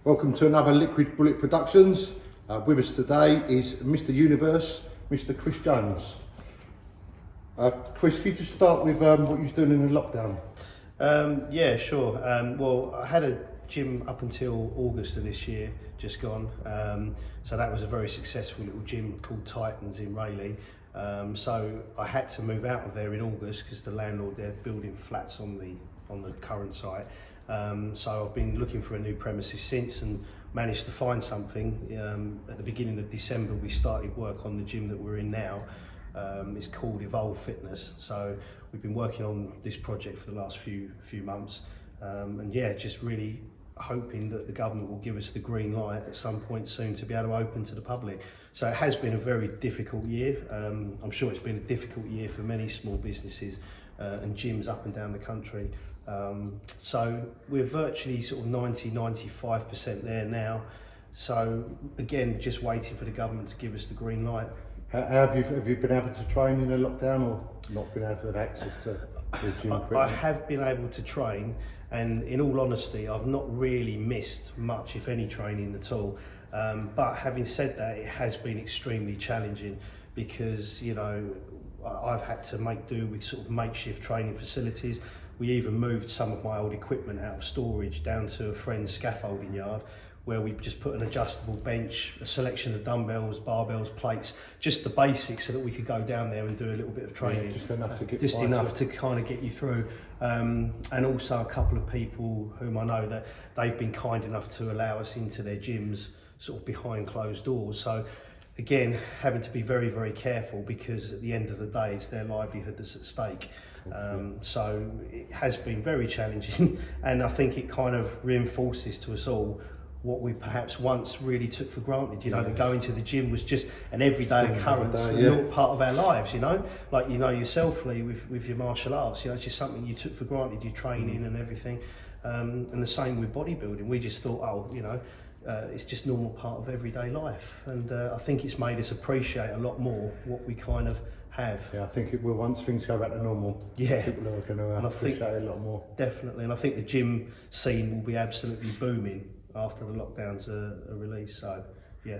Welcome to another Liquid Bullet Productionz. With us today is Mr. Universe, Mr. Chris Jones. Chris, could you just start with what you was doing in the lockdown? Yeah, sure. Well, I had a gym up until August of this year, just gone. So that was a very successful little gym called Titans in Rayleigh. So I had to move out of there in August because the landlord, they're building flats on the current site. So I've been looking for a new premises since and managed to find something. At the beginning of December we started work on the gym that we're in now. It's called Evolve Fitness. So we've been working on this project for the last few months, and yeah, just really hoping that the government will give us the green light at some point soon to be able to open to the public. So it has been a very difficult year. I'm sure it's been a difficult year for many small businesses and gyms up and down the country. So we're virtually sort of 90–95% there now. So again, just waiting for the government to give us the green light. Have you been able to train in a lockdown or not been able to have access to the gym equipment? I have been able to train, and in all honesty, I've not really missed much, if any, training at all. But having said that, it has been extremely challenging because, you know, I've had to make do with sort of makeshift training facilities. We even moved some of my old equipment out of storage down to a friend's scaffolding yard, where we just put an adjustable bench, a selection of dumbbells, barbells, plates, just the basics so that we could go down there and do a little bit of training. Yeah, just enough to get just enough to kind of get you through. And also a couple of people whom I know that they've been kind enough to allow us into their gyms sort of behind closed doors. So again, having to be very, very careful because at the end of the day, it's their livelihood that's at stake. So it has been very challenging, and I think it kind of reinforces to us all what we perhaps once really took for granted. You know, that going to the gym was just an everyday occurrence, not part of our lives, you know? Like, you know yourself, Lee, with your martial arts, you know, it's just something you took for granted, your training and everything. And the same with bodybuilding. We just thought, oh, you know, it's just normal part of everyday life. And I think it's made us appreciate a lot more what we kind of have. Yeah, I think it will, once things go back to normal, yeah, people are going to appreciate it a lot more. Definitely, and I think the gym scene will be absolutely booming after the lockdowns are released, so yeah.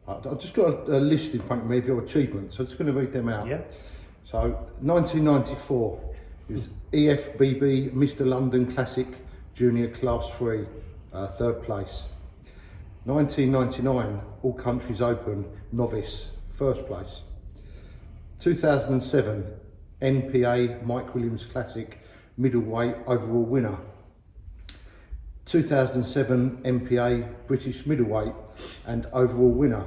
I've just got a list in front of me of your achievements, so I'm just going to read them out. Yeah. So, 1994, it was EFBB Mr. London Classic Junior Class 3, 3rd place. 1999, All Countries Open Novice, 1st place. 2007, NPA Mike Williams Classic Middleweight Overall Winner. 2007 MPA British Middleweight and Overall Winner.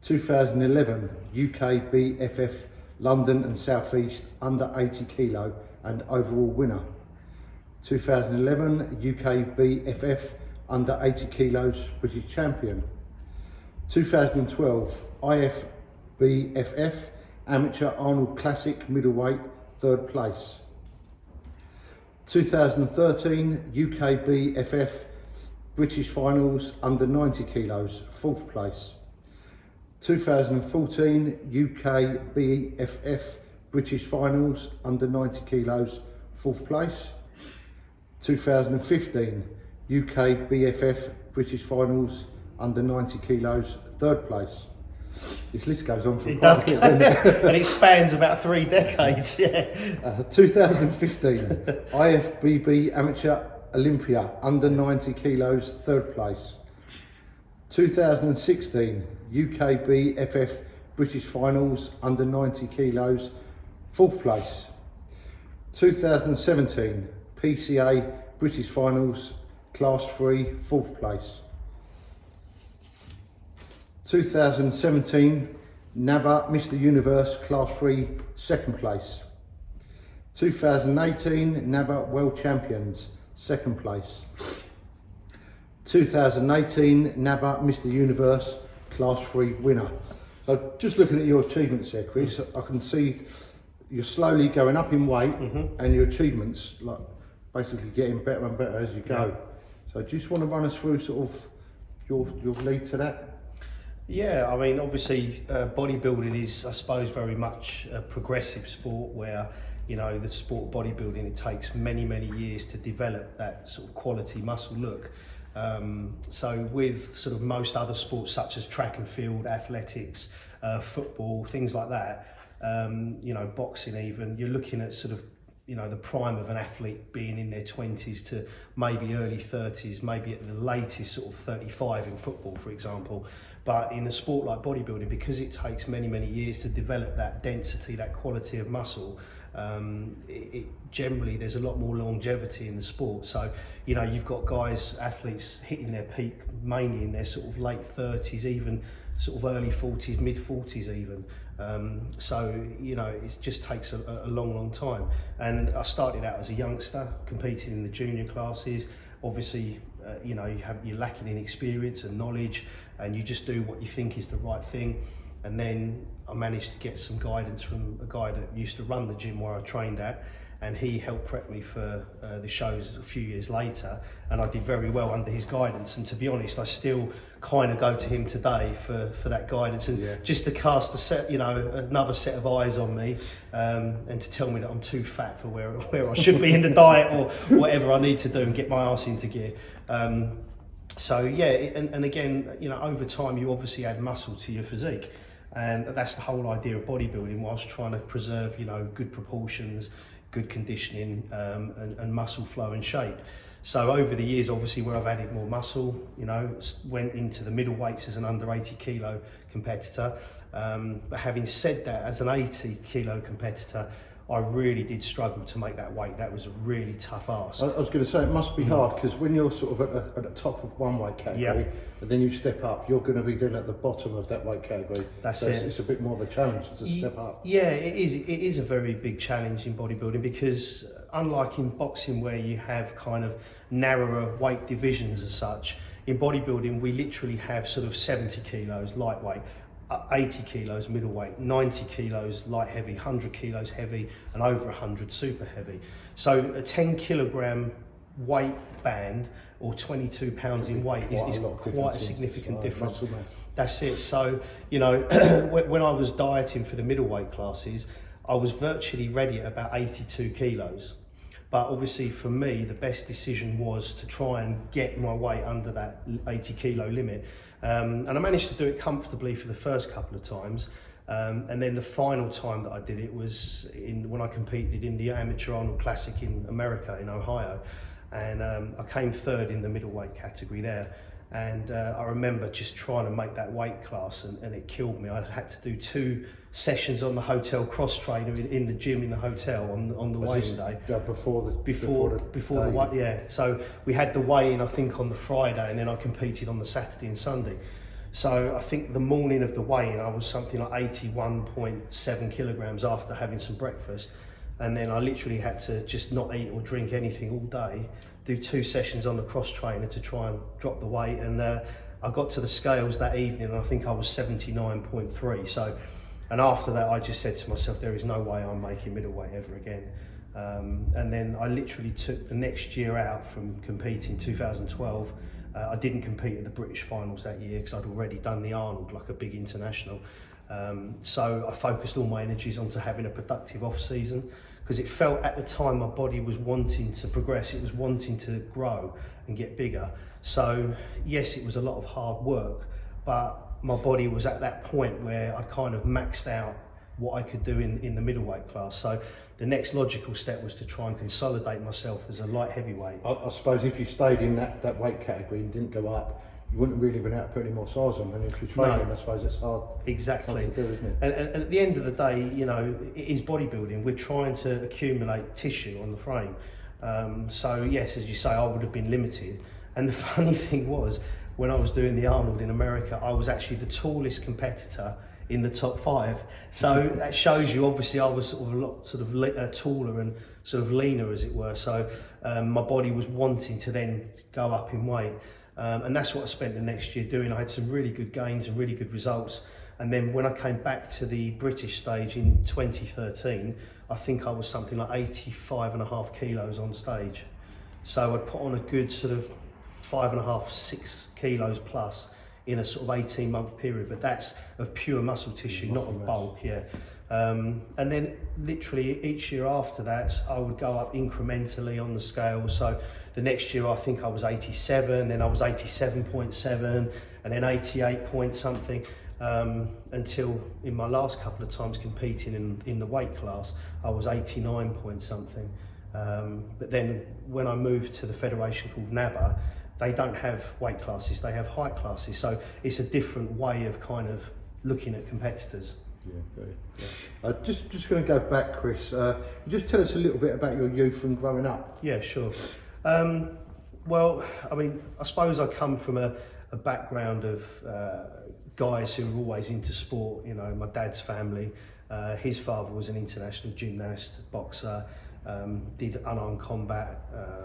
2011 UK BFF London and South East Under 80 Kilo and Overall Winner. 2011 UK BFF Under 80 Kilos British Champion. 2012 IFBFF Amateur Arnold Classic Middleweight 3rd place. 2013 UK BFF British Finals Under 90 Kilos 4th place. 2014 UK BFF British Finals Under 90 Kilos 4th place. 2015 UK BFF British Finals under 90 kilos, 3rd place. This list goes on for It quite does, a bit, doesn't it? and it spans about 3 decades. Yeah. 2015, IFBB Amateur Olympia, under 90 kilos, 3rd place. 2016, UKBFF British Finals, under 90 kilos, 4th place. 2017, PCA British Finals, Class 3, 4th place. 2017, NABA Mr Universe Class 3, 2nd place. 2018, NABA World Champions, 2nd place. 2018, NABA Mr Universe Class 3 winner. So just looking at your achievements there, Chris, I can see you're slowly going up in weight, and your achievements like basically getting better and better as you go. So do you just want to run us through sort of your lead to that? Yeah, I mean, obviously, bodybuilding is, I suppose, very much a progressive sport where, you know, the sport of bodybuilding, it takes many, many years to develop that sort of quality muscle look. So with sort of most other sports such as track and field, athletics, football, things like that, you know, boxing even, you're looking at sort of, you know, the prime of an athlete being in their 20s to maybe early 30s, maybe at the latest sort of 35 in football, for example. But in a sport like bodybuilding, because it takes many, many years to develop that density, that quality of muscle, generally there's a lot more longevity in the sport. So, you know, you've got guys, athletes hitting their peak mainly in their sort of late 30s, even sort of early 40s, mid 40s even. So, you know, it just takes a long, long time. And I started out as a youngster, competing in the junior classes. Obviously, you know, you're lacking in experience and knowledge, and you just do what you think is the right thing. And then I managed to get some guidance from a guy that used to run the gym where I trained at, and he helped prep me for the shows a few years later, and I did very well under his guidance. And to be honest, I still kind of go to him today for that guidance, and just to cast a set, you know, another set of eyes on me, and to tell me that I'm too fat for where I should be in the diet or whatever I need to do and get my arse into gear. So yeah, and again, you know, over time you obviously add muscle to your physique, and that's the whole idea of bodybuilding, whilst trying to preserve, you know, good proportions, good conditioning, and muscle flow and shape. So over the years, obviously, where I've added more muscle, you know, went into the middleweights as an under 80 kilo competitor. But having said that, as an 80 kilo competitor, I really did struggle to make that weight. That was a really tough ask. I was going to say it must be hard, because when you're sort of at the top of one weight category, and then you step up, you're going to be then at the bottom of that weight category. That's so it. It's a bit more of a challenge to step up. Yeah, it is. It is a very big challenge in bodybuilding, because unlike in boxing where you have kind of narrower weight divisions as such, in bodybuilding we literally have sort of 70 kilos lightweight, 80 kilos middleweight, 90 kilos light heavy, 100 kilos heavy, and over 100 super heavy. So a 10 kilogram weight band, or 22 pounds in weight, is quite a significant difference. That's it. So, you know, when I was dieting for the middleweight classes, I was virtually ready at about 82 kilos. But obviously for me, the best decision was to try and get my weight under that 80 kilo limit. And I managed to do it comfortably for the first couple of times. And then the final time that I did it was when I competed in the Amateur Arnold Classic in America, in Ohio. And I came 3rd in the middleweight category there. And I remember just trying to make that weight class, and it killed me. I had to do 2 sessions on the hotel cross trainer in the gym in the hotel on the weigh-in day. Before the weigh, yeah. So we had the weigh-in, I think, on the Friday, and then I competed on the Saturday and Sunday. So I think the morning of the weigh-in, I was something like 81.7 kilograms after having some breakfast, and then I literally had to just not eat or drink anything all day, do 2 sessions on the cross trainer to try and drop the weight, and I got to the scales that evening and I think I was 79.3. So, and after that I just said to myself, there is no way I'm making middleweight ever again. And then I literally took the next year out from competing, 2012. I didn't compete at the British finals that year because I'd already done the Arnold, like a big international. So I focused all my energies onto having a productive off season, because it felt at the time my body was wanting to progress, it was wanting to grow and get bigger. So yes, it was a lot of hard work, but my body was at that point where I kind of maxed out what I could do in the middleweight class. So the next logical step was to try and consolidate myself as a light heavyweight. I suppose if you stayed in that weight category and didn't go up, you wouldn't really been able to put any more size on. And if you're training, I suppose it's hard. Exactly. To do, isn't it? And at the end of the day, you know, it is bodybuilding. We're trying to accumulate tissue on the frame. So yes, as you say, I would have been limited. And the funny thing was, when I was doing the Arnold in America, I was actually the tallest competitor in the top 5. So that shows you, obviously, I was sort of a lot taller and sort of leaner, as it were. So my body was wanting to then go up in weight. And that's what I spent the next year doing. I had some really good gains and really good results. And then when I came back to the British stage in 2013, I think I was something like 85.5 kilos on stage. So I'd put on a good sort of 5.5, 6 kilos plus in a sort of 18-month period, but that's of pure muscle tissue, not of bulk, yeah. And then literally each year after that, I would go up incrementally on the scale. So the next year I think I was 87, then I was 87.7, and then 88 point something, until in my last couple of times competing in the weight class, I was 89 point something. But then when I moved to the federation called NABA, they don't have weight classes, they have height classes. So it's a different way of kind of looking at competitors. Yeah, very. Yeah. Just going to go back, Chris. Just tell us a little bit about your youth and growing up. Yeah, sure. Well, I mean, I suppose I come from a background of guys who were always into sport. You know, my dad's family. His father was an international gymnast, boxer. Did unarmed combat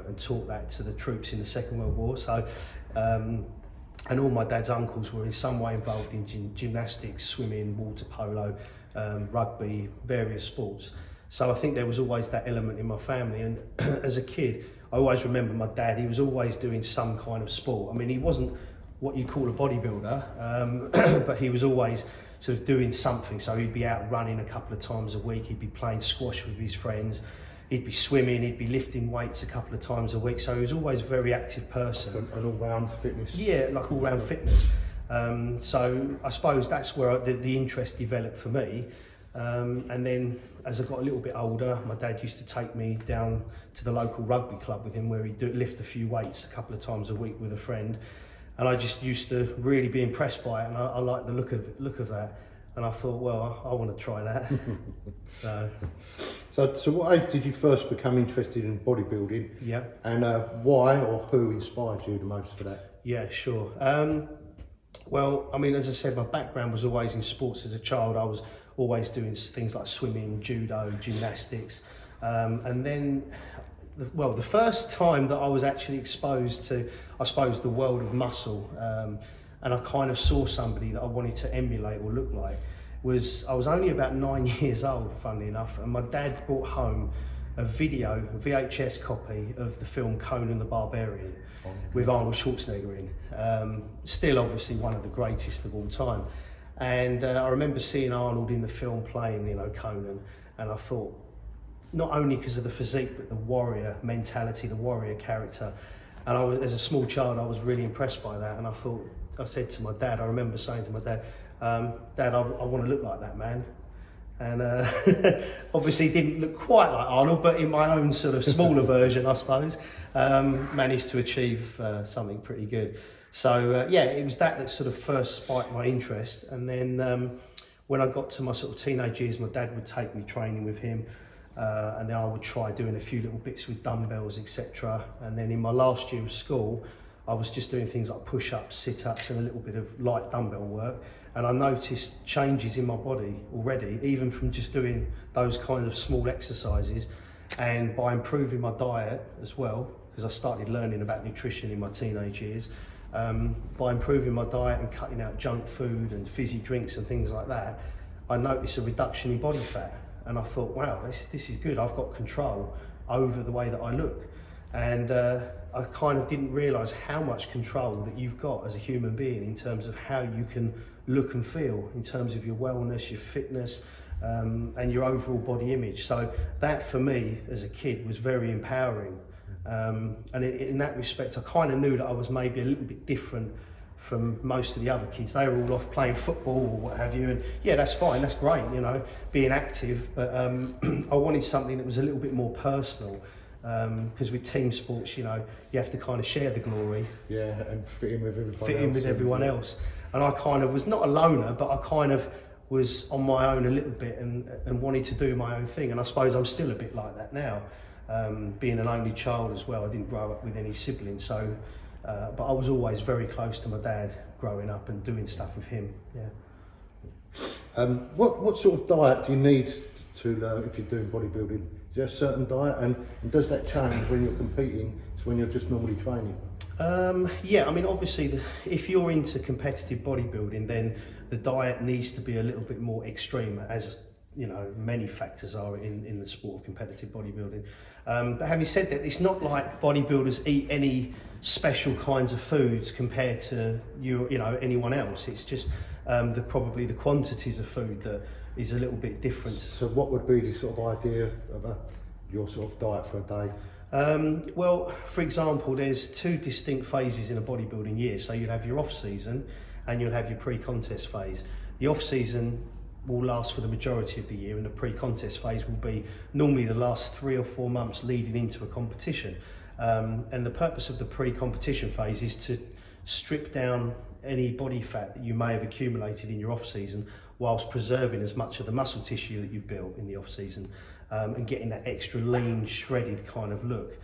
and taught that to the troops in the Second World War. So, and all my dad's uncles were in some way involved in gymnastics, swimming, water polo, rugby, various sports. So I think there was always that element in my family. And as a kid, I always remember my dad, he was always doing some kind of sport. I mean, he wasn't what you call a bodybuilder, but he was always sort of doing something. So he'd be out running a couple of times a week, he'd be playing squash with his friends, he'd be swimming, he'd be lifting weights a couple of times a week. So he was always a very active person. An all-round fitness. Yeah, like all-round fitness. So I suppose that's where the interest developed for me. And then as I got a little bit older, my dad used to take me down to the local rugby club with him, where he'd lift a few weights a couple of times a week with a friend. And I just used to really be impressed by it, and I liked the look of that. And I thought, well, I want to try that. So what age did you first become interested in bodybuilding? Yeah. And why or who inspired you the most for that? Yeah, sure. Well, I mean, as I said, my background was always in sports as a child. I was always doing things like swimming, judo, gymnastics. And then, the first time that I was actually exposed to, I suppose, the world of muscle, and I kind of saw somebody that I wanted to emulate or look like, I was only about 9 years old, funnily enough, and my dad brought home a VHS copy of the film Conan the Barbarian with Arnold Schwarzenegger in. Still obviously one of the greatest of all time. And I remember seeing Arnold in the film playing, you know, Conan, and I thought, not only because of the physique, but the warrior mentality, the warrior character. And I was, as a small child, I was really impressed by that. And I said to my dad, I remember saying to my dad, Dad, I want to look like that man. And obviously didn't look quite like Arnold, but in my own sort of smaller version, I suppose, managed to achieve something pretty good. So yeah, it was that sort of first spiked my interest. And then when I got to my sort of teenage years, my dad would take me training with him. And then I would try doing a few little bits with dumbbells, etc. And then in my last year of school, I was just doing things like push-ups, sit-ups, and a little bit of light dumbbell work. And I noticed changes in my body already, even from just doing those kind of small exercises. And by improving my diet as well, because I started learning about nutrition in my teenage years, by improving my diet and cutting out junk food and fizzy drinks and things like that, I noticed a reduction in body fat. And I thought, wow, this is good. I've got control over the way that I look. And I kind of didn't realise how much control that you've got as a human being in terms of how you can look and feel, in terms of your wellness, your fitness, and your overall body image. So that for me as a kid was very empowering. And in that respect, I kind of knew that I was maybe a little bit different from most of the other kids. They were all off playing football or what have you, and yeah, that's fine, that's great, you know, being active, but I wanted something that was a little bit more personal, because with team sports, you know, you have to kind of share the glory. Yeah, and fit in with everybody Fit in with everyone else. And I kind of was not a loner, but I kind of was on my own a little bit and wanted to do my own thing, and I suppose I'm still a bit like that now. Being an only child as well, I didn't grow up with any siblings, so but I was always very close to my dad growing up and doing stuff with him. Yeah. What sort of diet do you need to if you're doing bodybuilding? Is there a certain diet, and does that change when you're competing to when you're just normally training? Yeah, I mean, obviously, if you're into competitive bodybuilding, then the diet needs to be a little bit more extreme, as you know, many factors are in the sport of competitive bodybuilding. But having said that, it's not like bodybuilders eat any special kinds of foods compared to you know, anyone else. It's just probably the quantities of food that is a little bit different. So what would be the sort of idea of your sort of diet for a day? Well, for example, there's two distinct phases in a bodybuilding year. So you'll have your off season and you'll have your pre-contest phase. The off season will last for the majority of the year, and the pre-contest phase will be normally the last 3 or 4 months leading into a competition. And the purpose of the pre-competition phase is to strip down any body fat that you may have accumulated in your off season, whilst preserving as much of the muscle tissue that you've built in the off season, and getting that extra lean, shredded kind of look.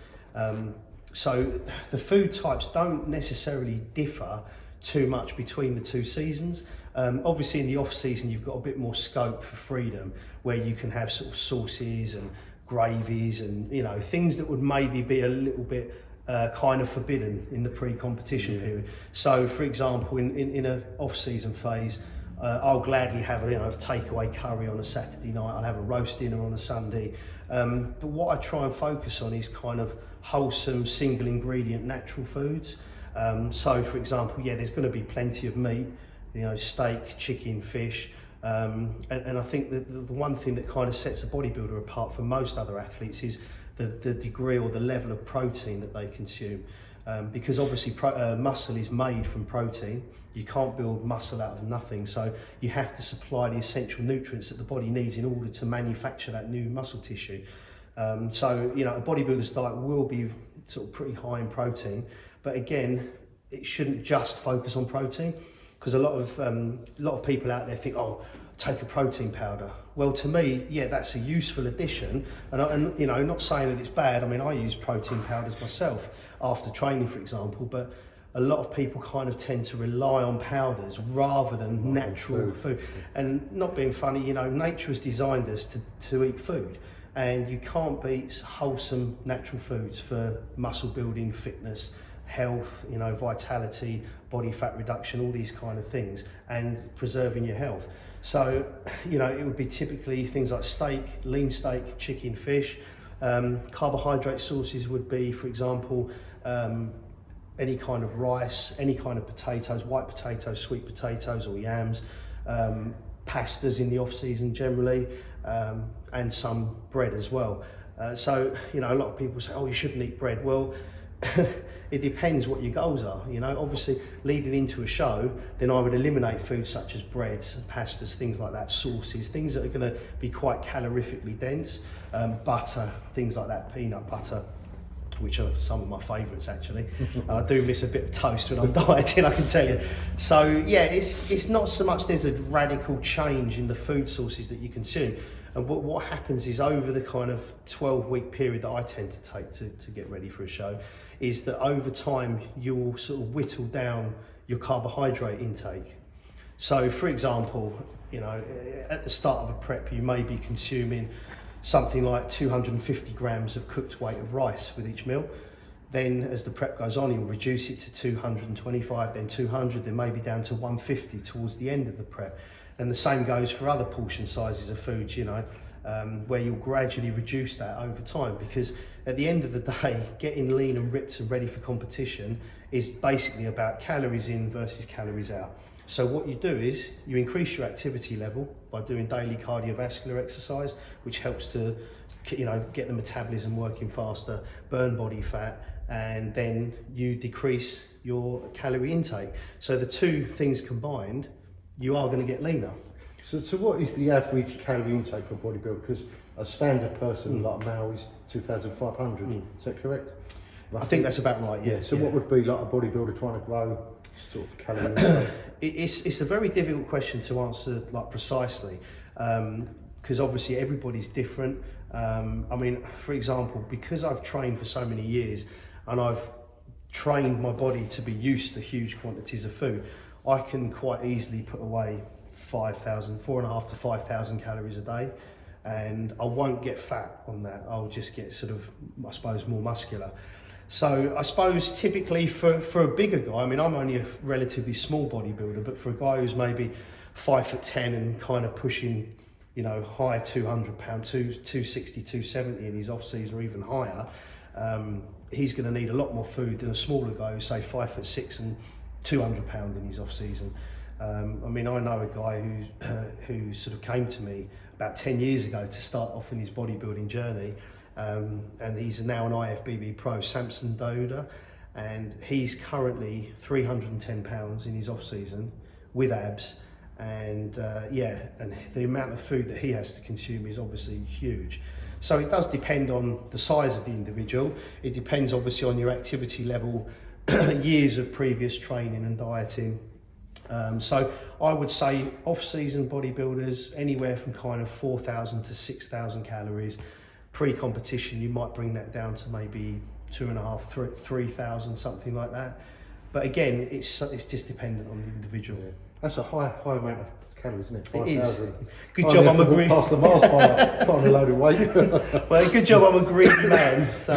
So the food types don't necessarily differ too much between the two seasons. Obviously in the off season you've got a bit more scope for freedom, where you can have sort of sauces and gravies and, you know, things that would maybe be a little bit kind of forbidden in the pre-competition period. So for example, in a off-season phase, I'll gladly have a takeaway curry on a Saturday night, I'll have a roast dinner on a Sunday, but what I try and focus on is kind of wholesome, single ingredient, natural foods. So for example, yeah, there's going to be plenty of meat, you know, steak, chicken, fish, and I think that the one thing that kind of sets a bodybuilder apart from most other athletes is the degree or the level of protein that they consume, because obviously muscle is made from protein. You can't build muscle out of nothing, so you have to supply the essential nutrients that the body needs in order to manufacture that new muscle tissue. So, you know, a bodybuilder's diet will be sort of pretty high in protein, but again, it shouldn't just focus on protein, because a lot of people out there think, oh, take a protein powder. Well, to me, yeah, that's a useful addition, and you know, not saying that it's bad. I mean, I use protein powders myself after training, for example, but a lot of people kind of tend to rely on powders rather than natural food. And not being funny, you know, nature has designed us to eat food, and you can't beat wholesome natural foods for muscle building, fitness, health, you know, vitality, body fat reduction, all these kind of things, and preserving your health. So, you know, it would be typically things like steak, lean steak, chicken, fish. Carbohydrate sources would be, for example, any kind of rice, any kind of potatoes, white potatoes, sweet potatoes or yams, pastas in the off season generally, and some bread as well. So, you know, a lot of people say, oh, you shouldn't eat bread. Well, it depends what your goals are. You know, obviously leading into a show, then I would eliminate foods such as breads, pastas, things like that, sauces, things that are going to be quite calorifically dense, butter, things like that, peanut butter, which are some of my favourites actually. And I do miss a bit of toast when I'm dieting, I can tell you. So yeah, it's not so much there's a radical change in the food sources that you consume. And what happens is, over the kind of 12-week period that I tend to take to get ready for a show, is that over time you'll sort of whittle down your carbohydrate intake. So for example, you know, at the start of a prep you may be consuming something like 250 grams of cooked weight of rice with each meal. Then as the prep goes on, you'll reduce it to 225, then 200, then maybe down to 150 towards the end of the prep. And the same goes for other portion sizes of foods, you know, where you'll gradually reduce that over time, because at the end of the day, getting lean and ripped and ready for competition is basically about calories in versus calories out. So what you do is you increase your activity level by doing daily cardiovascular exercise, which helps to, you know, get the metabolism working faster, burn body fat, and then you decrease your calorie intake. So the two things combined, you are going to get leaner. So what is the average calorie intake for a bodybuilder? Because a standard person like a male is 2,500. Is that correct? I think that's about right. Yeah. So what would be like a bodybuilder trying to grow sort of calorie intake? It's a very difficult question to answer like precisely, because obviously everybody's different. I mean, for example, because I've trained for so many years and I've trained my body to be used to huge quantities of food, I can quite easily put away 4,500 to 5,000 calories a day, and I won't get fat on that. I'll just get sort of, I suppose, more muscular. So I suppose typically for a bigger guy, I mean, I'm only a relatively small bodybuilder, but for a guy who's maybe 5'10" and kind of pushing, you know, high 200 pound, 260, 270 in his off season or even higher, he's going to need a lot more food than a smaller guy who's say 5'6" and 200 pound in his off season. I mean, I know a guy who sort of came to me about 10 years ago to start off in his bodybuilding journey, and he's now an IFBB pro, Samson Doda, and he's currently 310 pounds in his off season with abs, and and the amount of food that he has to consume is obviously huge. So it does depend on the size of the individual. It depends obviously on your activity level, years of previous training and dieting. So I would say off-season bodybuilders, anywhere from kind of 4,000 to 6,000 calories. Pre-competition, you might bring that down to maybe 2,500, 3,000, something like that. But again, it's just dependent on the individual. Yeah. That's a high amount of calories, isn't it? 5,000. Good job I'm a greedy. Past the Mars bar, trying to load of weight. Well, good job I'm a greedy man. So,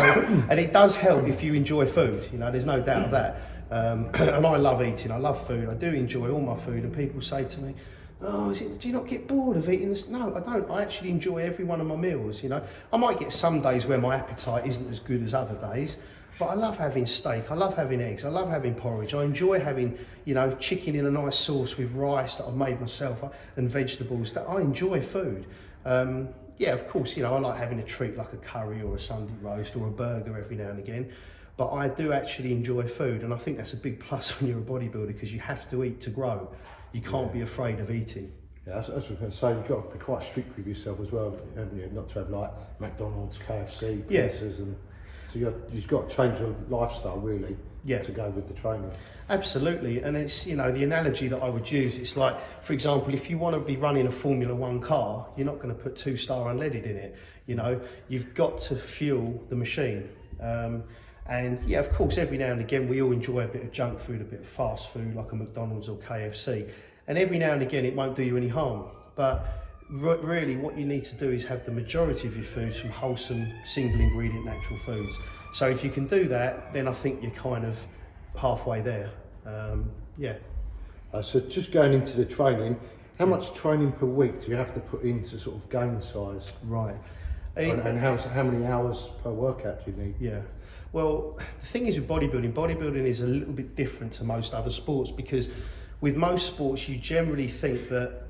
and it does help if you enjoy food. You know, there's no doubt of that. And I love eating. I love food. I do enjoy all my food. And people say to me, "Oh, do you not get bored of eating this?" No, I don't. I actually enjoy every one of my meals. You know, I might get some days where my appetite isn't as good as other days. But I love having steak, I love having eggs, I love having porridge, I enjoy having, you know, chicken in a nice sauce with rice that I've made myself and vegetables. That I enjoy food. Yeah, of course, you know, I like having a treat like a curry or a Sunday roast or a burger every now and again. But I do actually enjoy food, and I think that's a big plus when you're a bodybuilder, because you have to eat to grow. You can't be afraid of eating. Yeah, that's what I was going to say. You've got to be quite strict with yourself as well, haven't you? Not to have like McDonald's, KFC, pizzas, and so you've got to change your lifestyle really to go with the training. Absolutely, and it's, you know, the analogy that I would use, it's like, for example, if you want to be running a Formula 1 car, you're not going to put 2-star unleaded in it. You know, you've got to fuel the machine. And yeah, of course, every now and again, we all enjoy a bit of junk food, a bit of fast food, like a McDonald's or KFC. And every now and again, it won't do you any harm. But really, what you need to do is have the majority of your foods from wholesome, single ingredient, natural foods. So if you can do that, then I think you're kind of halfway there. So just going into the training, how much training per week do you have to put in to sort of gain size? Right. And how many hours per workout do you need? Yeah. Well, the thing is with bodybuilding is a little bit different to most other sports, because with most sports you generally think that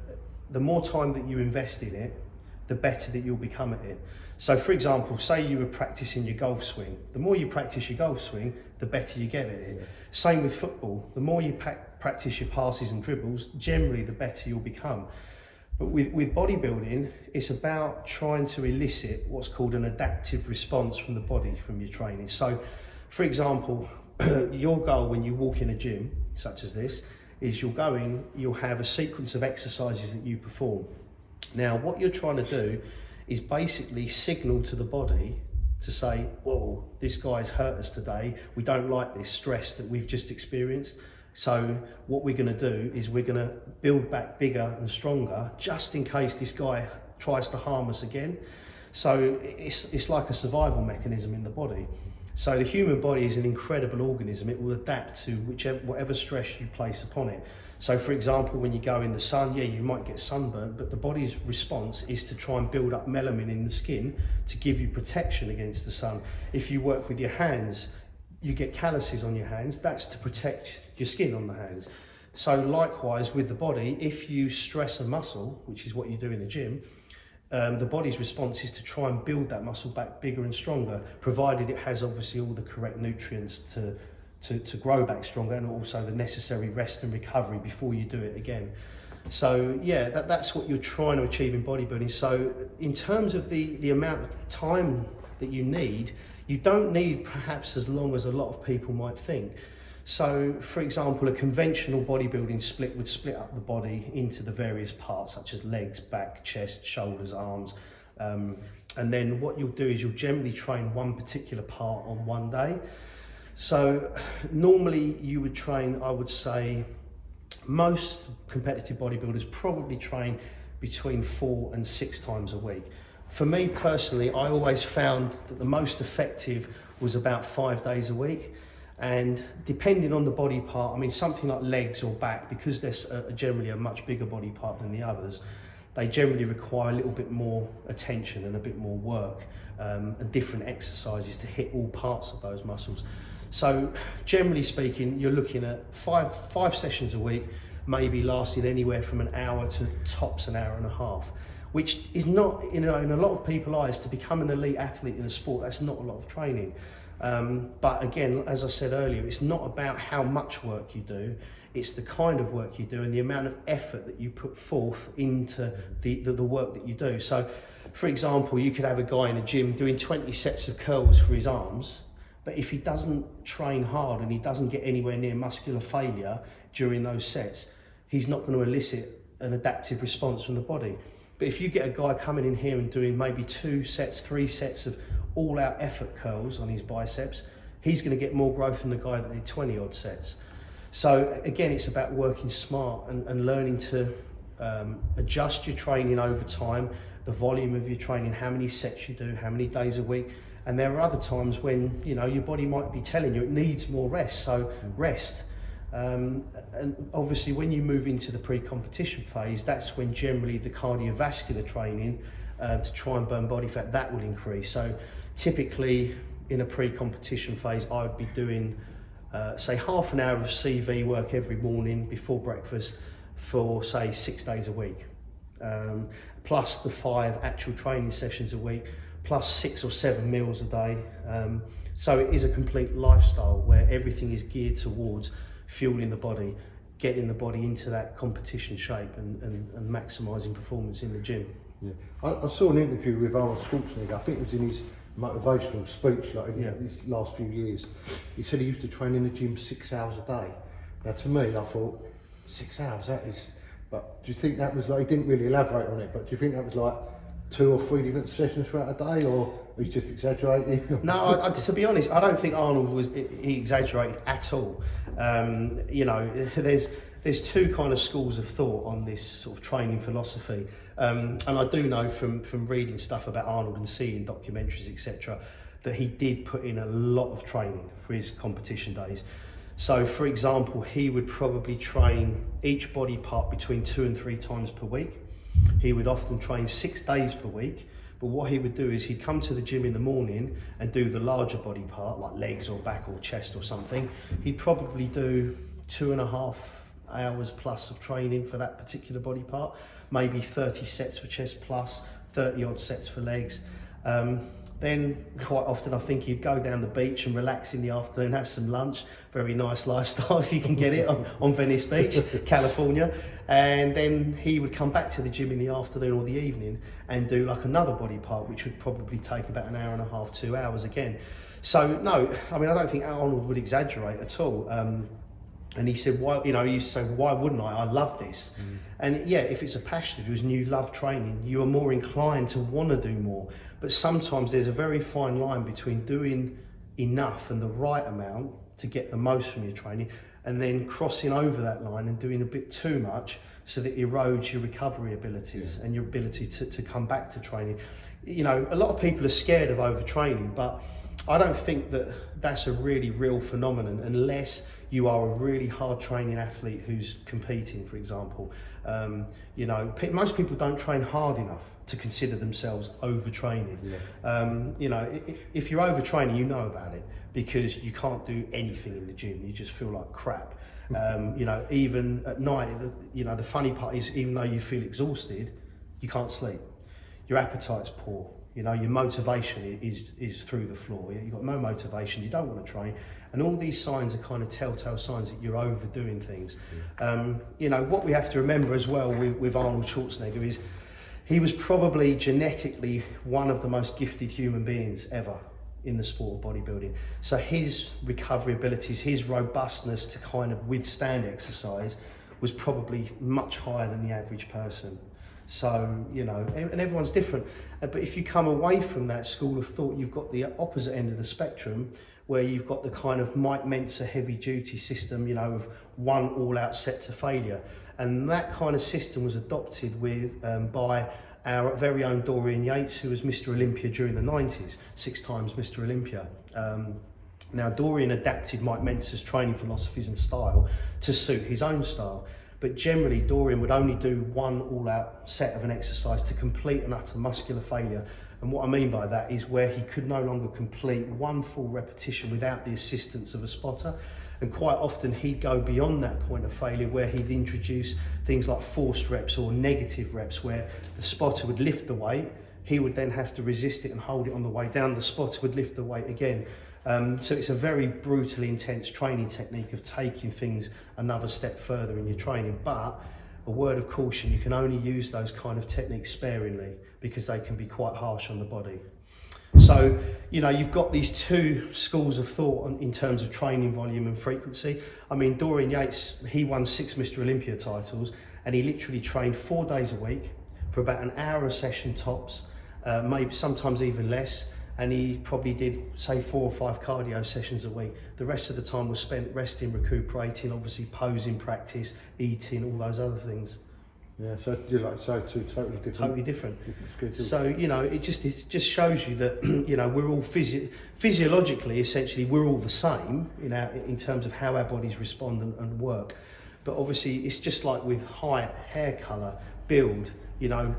the more time that you invest in it, the better that you'll become at it. So for example, say you were practicing your golf swing. The more you practice your golf swing, the better you get at it. Yeah. Same with football. The more you practice your passes and dribbles, generally the better you'll become. But with bodybuilding, it's about trying to elicit what's called an adaptive response from the body from your training. So, for example, your goal when you walk in a gym, such as this, is you'll have a sequence of exercises that you perform. Now, what you're trying to do is basically signal to the body to say, whoa, this guy's hurt us today. We don't like this stress that we've just experienced. So what we're going to do is we're going to build back bigger and stronger, just in case this guy tries to harm us again. So it's like a survival mechanism in the body. So the human body is an incredible organism. It will adapt to whatever stress you place upon it. So for example, when you go in the sun, yeah, you might get sunburnt, but the body's response is to try and build up melanin in the skin to give you protection against the sun. If you work with your hands, you get calluses on your hands, that's to protect your skin on the hands. So likewise with the body, if you stress a muscle, which is what you do in the gym, the body's response is to try and build that muscle back bigger and stronger, provided it has obviously all the correct nutrients to grow back stronger, and also the necessary rest and recovery before you do it again. So yeah, that's what you're trying to achieve in bodybuilding. So in terms of the amount of time that you don't need perhaps as long as a lot of people might think. So for example, a conventional bodybuilding split would split up the body into the various parts such as legs, back, chest, shoulders, arms. And then what you'll do is you'll generally train one particular part on one day. So normally you would train, I would say, most competitive bodybuilders probably train between 4 and 6 times a week. For me personally, I always found that the most effective was about 5 days a week. And depending on the body part, I mean, something like legs or back, because they're generally a much bigger body part than the others, they generally require a little bit more attention and a bit more work, and different exercises to hit all parts of those muscles. So generally speaking, you're looking at five sessions a week, maybe lasting anywhere from an hour to tops an hour and a half, which is not, in a lot of people's eyes, to become an elite athlete in a sport, that's not a lot of training. But again, as I said earlier, it's not about how much work you do, it's the kind of work you do and the amount of effort that you put forth into the work that you do. So for example, you could have a guy in a gym doing 20 sets of curls for his arms, but if he doesn't train hard and he doesn't get anywhere near muscular failure during those sets, he's not going to elicit an adaptive response from the body. But if you get a guy coming in here and doing maybe 2 sets, 3 sets of all-out effort curls on his biceps, he's going to get more growth than the guy that did 20 odd sets. So again, it's about working smart and learning to adjust your training over time, the volume of your training, how many sets you do, how many days a week. And there are other times when, you know, your body might be telling you it needs more rest, so rest. And obviously when you move into the pre-competition phase, that's when generally the cardiovascular training to try and burn body fat, that will increase. So typically in a pre-competition phase, I would be doing say half an hour of CV work every morning before breakfast for say 6 days a week, plus the 5 actual training sessions a week, plus 6 or 7 meals a day. So it is a complete lifestyle where everything is geared towards fueling the body, getting the body into that competition shape and maximising performance in the gym. Yeah. I saw an interview with Arnold Schwarzenegger, I think it was in his motivational speech, like in his last few years. He said he used to train in the gym 6 hours a day. Now to me, I thought, 6 hours, that is... But do you think that was like, he didn't really elaborate on it, but do you think that was like 2 or 3 different sessions throughout a day, or he's just exaggerating? No, to be honest, I don't think Arnold he exaggerated at all. You know, there's 2 kind of schools of thought on this sort of training philosophy. And I do know from reading stuff about Arnold and seeing documentaries, etc., that he did put in a lot of training for his competition days. So for example, he would probably train each body part between 2 and 3 times per week. He would often train 6 days per week, but what he would do is he'd come to the gym in the morning and do the larger body part, like legs or back or chest or something. He'd probably do 2.5 hours plus of training for that particular body part, maybe 30 sets for chest plus 30 odd sets for legs. Then quite often I think he'd go down the beach and relax in the afternoon, have some lunch, very nice lifestyle if you can get it on Venice Beach, California. And then he would come back to the gym in the afternoon or the evening and do like another body part, which would probably take about an hour and a half, 2 hours again. So no, I mean, I don't think Arnold would exaggerate at all. And he said, why, you know, he used to say, why wouldn't I love this. And yeah, if it's a passion of yours and you love training, you are more inclined to want to do more. But sometimes there's a very fine line between doing enough and the right amount to get the most from your training, and then crossing over that line and doing a bit too much so that it erodes your recovery abilities and your ability to come back to training. You know, a lot of people are scared of overtraining, but I don't think that that's a really real phenomenon unless you are a really hard training athlete who's competing, for example. You know, most people don't train hard enough to consider themselves overtraining. You know, if you're overtraining, you know about it because you can't do anything in the gym. You just feel like crap. You know, even at night, you know, the funny part is, even though you feel exhausted, you can't sleep. Your appetite's poor. You know, your motivation is through the floor. You've got no motivation, you don't want to train. And all these signs are kind of telltale signs that you're overdoing things. You know, what we have to remember as well with Arnold Schwarzenegger is he was probably genetically one of the most gifted human beings ever in the sport of bodybuilding. So his recovery abilities, his robustness to kind of withstand exercise was probably much higher than the average person. So, you know, and everyone's different. But if you come away from that school of thought, you've got the opposite end of the spectrum, where you've got the kind of Mike Mentzer heavy duty system, you know, of one all out set to failure. And that kind of system was adopted by our very own Dorian Yates, who was Mr. Olympia during the 90s, 6 times Mr. Olympia. Now, Dorian adapted Mike Mentzer's training philosophies and style to suit his own style. But generally, Dorian would only do one all-out set of an exercise to complete and utter muscular failure. And what I mean by that is where he could no longer complete one full repetition without the assistance of a spotter. And quite often he'd go beyond that point of failure, where he'd introduce things like forced reps or negative reps, where the spotter would lift the weight, he would then have to resist it and hold it on the way down, the spotter would lift the weight again. So it's a very brutally intense training technique of taking things another step further in your training. But a word of caution, you can only use those kind of techniques sparingly, because they can be quite harsh on the body. So, you know, you've got these two schools of thought in terms of training volume and frequency. I mean, Dorian Yates, he won 6 Mr. Olympia titles, and he literally trained 4 days a week for about an hour a session tops, maybe sometimes even less. And he probably did, say, 4 or 5 cardio sessions a week. The rest of the time was spent resting, recuperating, obviously posing practice, eating, all those other things. Yeah, so you're like, so two totally different. Totally different. So, you know, it just shows you that, you know, we're all physiologically, essentially, we're all the same in terms of how our bodies respond and work. But obviously, it's just like with height, hair colour, build, you know,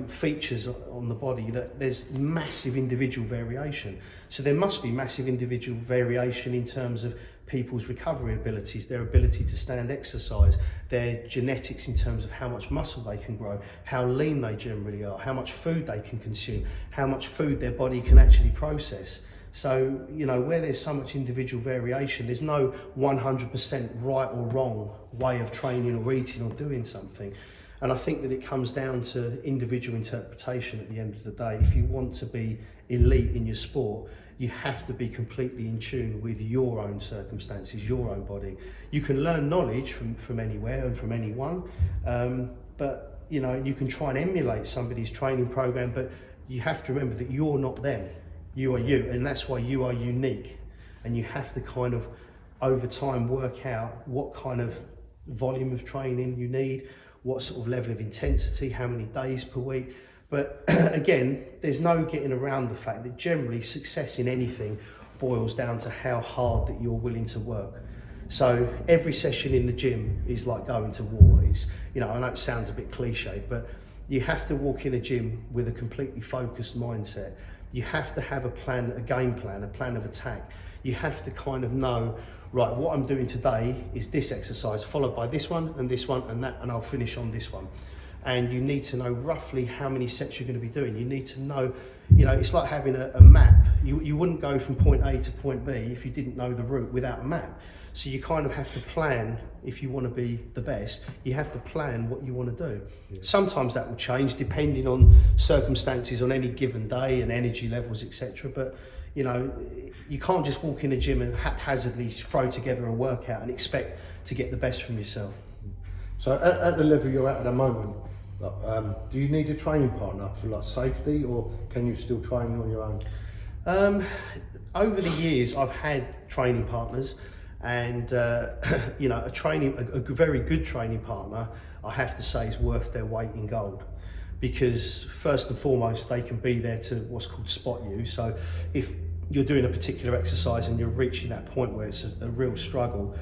features on the body, that there's massive individual variation. So there must be massive individual variation in terms of people's recovery abilities, their ability to stand exercise, their genetics in terms of how much muscle they can grow, how lean they generally are, how much food they can consume, how much food their body can actually process. So, you know, where there's so much individual variation, there's no 100% right or wrong way of training or eating or doing something. And I think that it comes down to individual interpretation at the end of the day. If you want to be elite in your sport, you have to be completely in tune with your own circumstances, your own body. You can learn knowledge from anywhere and from anyone, but you know, you can try and emulate somebody's training program, but you have to remember that you're not them. You are you, and that's why you are unique. And you have to kind of, over time, work out what kind of volume of training you need, what sort of level of intensity, how many days per week. But again, there's no getting around the fact that generally success in anything boils down to how hard that you're willing to work. So every session in the gym is like going to war. It's, you know, I know it sounds a bit cliche, but you have to walk in a gym with a completely focused mindset. You have to have a plan, a game plan, a plan of attack. You have to kind of know, right, what I'm doing today is this exercise, followed by this one and that, and I'll finish on this one. And you need to know roughly how many sets you're going to be doing. You need to know, you know, it's like having a map. You wouldn't go from point A to point B if you didn't know the route without a map. So you kind of have to plan, if you want to be the best, you have to plan what you want to do. Yeah. Sometimes that will change depending on circumstances on any given day and energy levels, etc. But, you know, you can't just walk in a gym and haphazardly throw together a workout and expect to get the best from yourself. So at the level you're at the moment, do you need a training partner for like safety, or can you still train on your own? Over the years, I've had training partners, and you know, a very good training partner, I have to say, is worth their weight in gold. Because first and foremost, they can be there to what's called spot you. So if you're doing a particular exercise and you're reaching that point where it's a real struggle,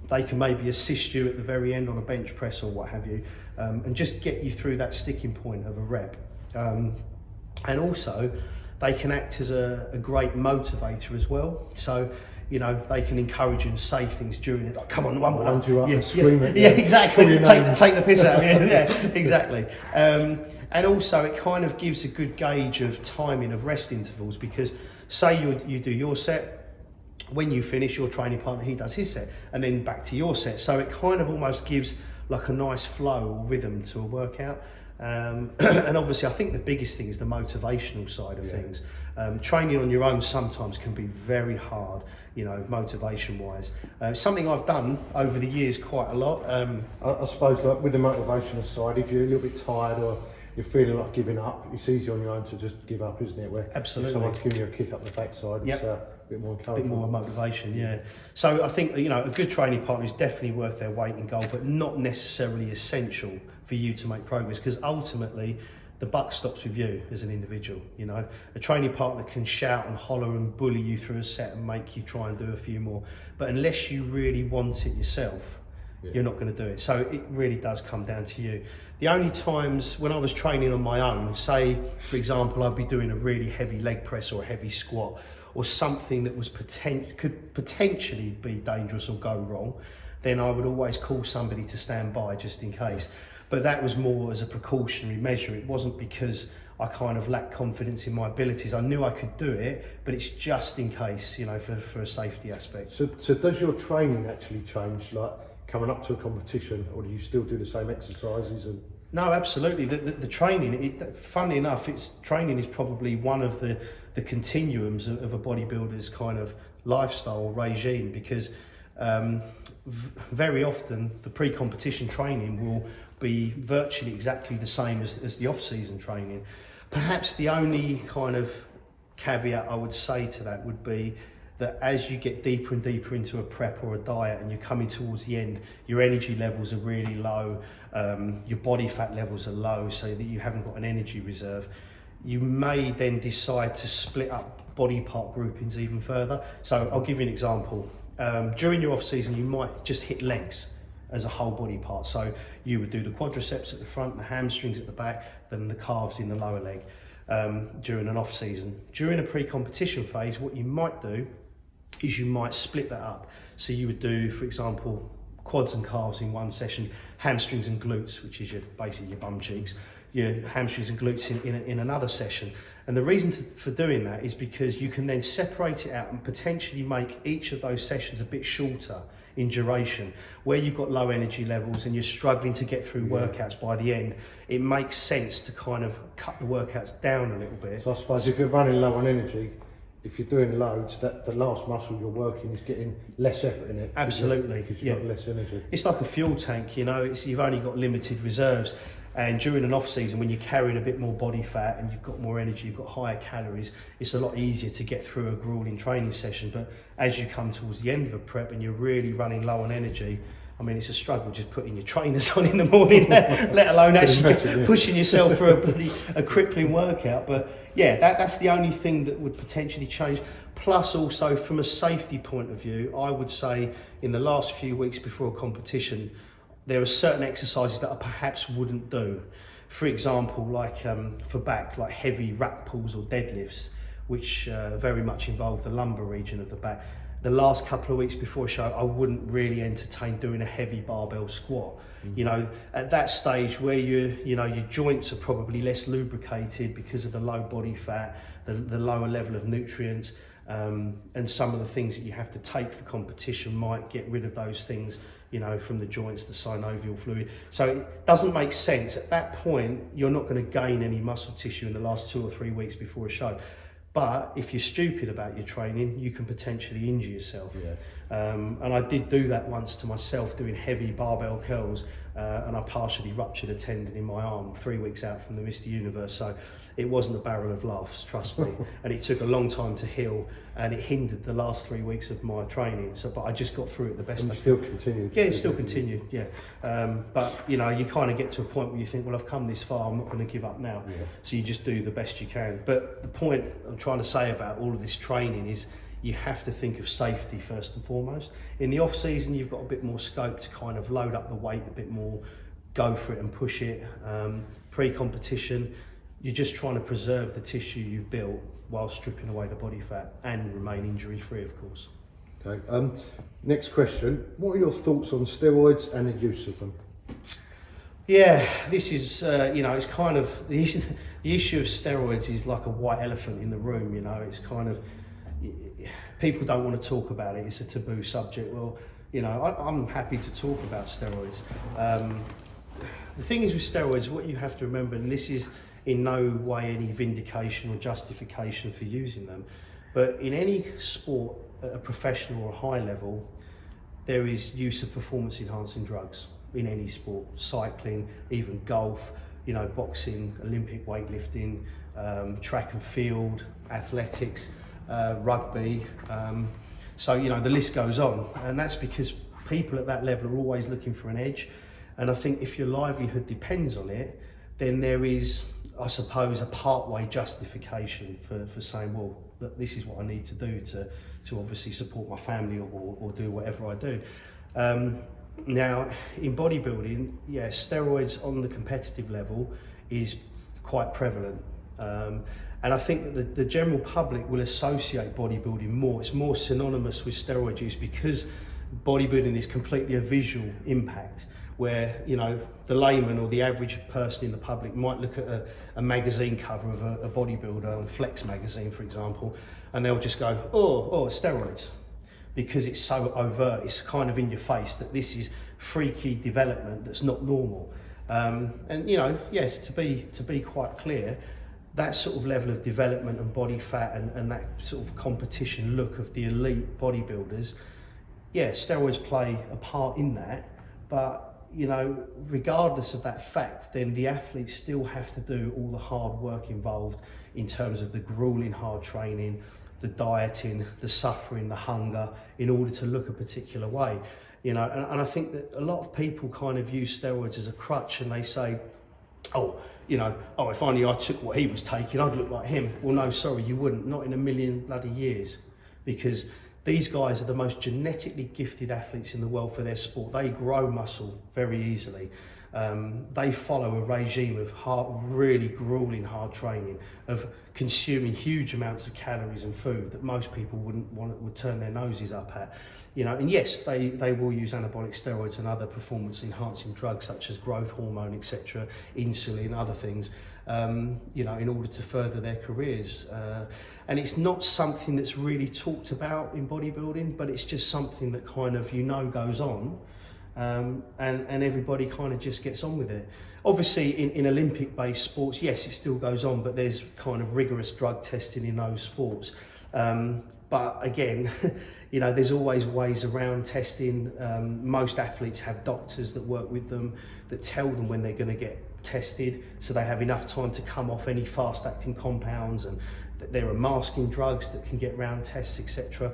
they can maybe assist you at the very end on a bench press or what have you, and just get you through that sticking point of a rep. And also, they can act as a great motivator as well. So, you know, they can encourage you and say things during it, like, come on, one more. Wind you up Yeah, and scream at you. yeah, exactly. Call your name. Take the piss out of you. Yeah, exactly. And also it kind of gives a good gauge of timing of rest intervals, because say you do your set, when you finish your training partner, he does his set, and then back to your set. So it kind of almost gives like a nice flow or rhythm to a workout. And obviously I think the biggest thing is the motivational side of things. Training on your own sometimes can be very hard, you know, motivation wise. Something I've done over the years quite a lot. I suppose, like with the motivational side, if you're a little bit tired or you're feeling like giving up, it's easy on your own to just give up, isn't it? Where Absolutely. if someone's giving you a kick up the backside, it's a bit more encouraging. Bit more motivation, yeah. So I think, you know, a good training partner is definitely worth their weight in gold, but not necessarily essential for you to make progress, because ultimately the buck stops with you as an individual. You know, a training partner can shout and holler and bully you through a set and make you try and do a few more, but unless you really want it yourself, you're not going to do it. So it really does come down to you. The only times when I was training on my own, say for example I'd be doing a really heavy leg press or a heavy squat, or something that was could potentially be dangerous or go wrong, then I would always call somebody to stand by just in case. But that was more as a precautionary measure. It wasn't because I kind of lacked confidence in my abilities. I knew I could do it, but it's just in case, you know, for a safety aspect. So does your training actually change, like coming up to a competition, or do you still do the same exercises? And No, absolutely. The training, funnily enough, training is probably one of the continuums of a bodybuilder's kind of lifestyle regime, because very often the pre-competition training will be virtually exactly the same as the off-season training. Perhaps the only kind of caveat I would say to that would be that as you get deeper and deeper into a prep or a diet and you're coming towards the end, your energy levels are really low, your body fat levels are low, so that you haven't got an energy reserve. You may then decide to split up body part groupings even further. So I'll give you an example. During your off season, you might just hit legs as a whole body part. So you would do the quadriceps at the front, the hamstrings at the back, then the calves in the lower leg during an off season. During a pre-competition phase, what you might do is you might split that up. So you would do, for example, quads and calves in one session, hamstrings and glutes, which is basically your bum cheeks, your hamstrings and glutes in another session. And the reason for doing that is because you can then separate it out and potentially make each of those sessions a bit shorter in duration. Where you've got low energy levels and you're struggling to get through workouts by the end, it makes sense to kind of cut the workouts down a little bit. so I suppose if you're running low on energy, if you're doing loads, that the last muscle you're working is getting less effort in it. Absolutely, because you've got less energy. It's like a fuel tank, you know, you've only got limited reserves. And during an off season, when you're carrying a bit more body fat and you've got more energy, you've got higher calories, it's a lot easier to get through a grueling training session. But as you come towards the end of a prep and you're really running low on energy, I mean, it's a struggle just putting your trainers on in the morning, let alone actually pushing yourself through a crippling workout. But yeah, that's the only thing that would potentially change. Plus also from a safety point of view, I would say in the last few weeks before a competition, there are certain exercises that I perhaps wouldn't do. For example, like for back, like heavy rack pulls or deadlifts, which very much involve the lumbar region of the back. The last couple of weeks before a show, I wouldn't really entertain doing a heavy barbell squat. You know, at that stage where your joints are probably less lubricated because of the low body fat, the lower level of nutrients, and some of the things that you have to take for competition might get rid of those things, you know, from the joints, the synovial fluid. So it doesn't make sense. At that point, you're not going to gain any muscle tissue in the last 2 or 3 weeks before a show. But if you're stupid about your training, you can potentially injure yourself. And I did do that once to myself, doing heavy barbell curls, and I partially ruptured a tendon in my arm 3 weeks out from the Mr. Universe. So it wasn't a barrel of laughs, trust me. And it took a long time to heal, and it hindered the last 3 weeks of my training. So, but I just got through it the best I could. Still continued. Yeah, it still continued. Yeah, but you know, you kind of get to a point where you think, well, I've come this far, I'm not going to give up now. So you just do the best you can. But the point I'm trying to say about all of this training is you have to think of safety first and foremost. In the off season, you've got a bit more scope to kind of load up the weight a bit more, go for it and push it. Pre-competition, you're just trying to preserve the tissue you've built while stripping away the body fat and remain injury free, of course. Okay. Next question. What are your thoughts on steroids and the use of them? Yeah, this is, it's kind of, the issue of steroids is like a white elephant in the room, it's kind of, people don't want to talk about it, it's a taboo subject. Well, I'm happy to talk about steroids. The thing is with steroids, what you have to remember, and this is in no way any vindication or justification for using them, but in any sport at a professional or high level, there is use of performance enhancing drugs in any sport, cycling, even golf, boxing, Olympic weightlifting, track and field, athletics, rugby. So, the list goes on, and that's because people at that level are always looking for an edge. And I think if your livelihood depends on it, then there is, I suppose, a part-way justification for saying, well, look, this is what I need to do to obviously support my family or do whatever I do. Now, in bodybuilding, yeah, steroids on the competitive level is quite prevalent. And I think that the general public will associate bodybuilding more. It's more synonymous with steroid use because bodybuilding is completely a visual impact, where the layman or the average person in the public might look at a magazine cover of a bodybuilder on Flex magazine, for example, and they'll just go, oh, steroids, because it's so overt, it's kind of in your face that this is freaky development that's not normal. And yes, to be quite clear, that sort of level of development and body fat and that sort of competition look of the elite bodybuilders, yeah, steroids play a part in that, but regardless of that fact, then the athletes still have to do all the hard work involved in terms of the grueling hard training, the dieting, the suffering, the hunger, in order to look a particular way. And I think that a lot of people kind of use steroids as a crutch, and they say, if only I took what he was taking, I'd look like him. Well, no, sorry, you wouldn't, not in a million bloody years, because these guys are the most genetically gifted athletes in the world for their sport. They grow muscle very easily. They follow a regime of really grueling hard training, of consuming huge amounts of calories and food that most people would turn their noses up at. And yes, they will use anabolic steroids and other performance enhancing drugs such as growth hormone, etc., insulin, other things, in order to further their careers. And it's not something that's really talked about in bodybuilding, but it's just something that kind of, goes on. And everybody kind of just gets on with it. Obviously in Olympic-based sports, yes, it still goes on, but there's kind of rigorous drug testing in those sports. But again, there's always ways around testing. Most athletes have doctors that work with them that tell them when they're going to get tested, so they have enough time to come off any fast-acting compounds, and there are masking drugs that can get around tests, etc.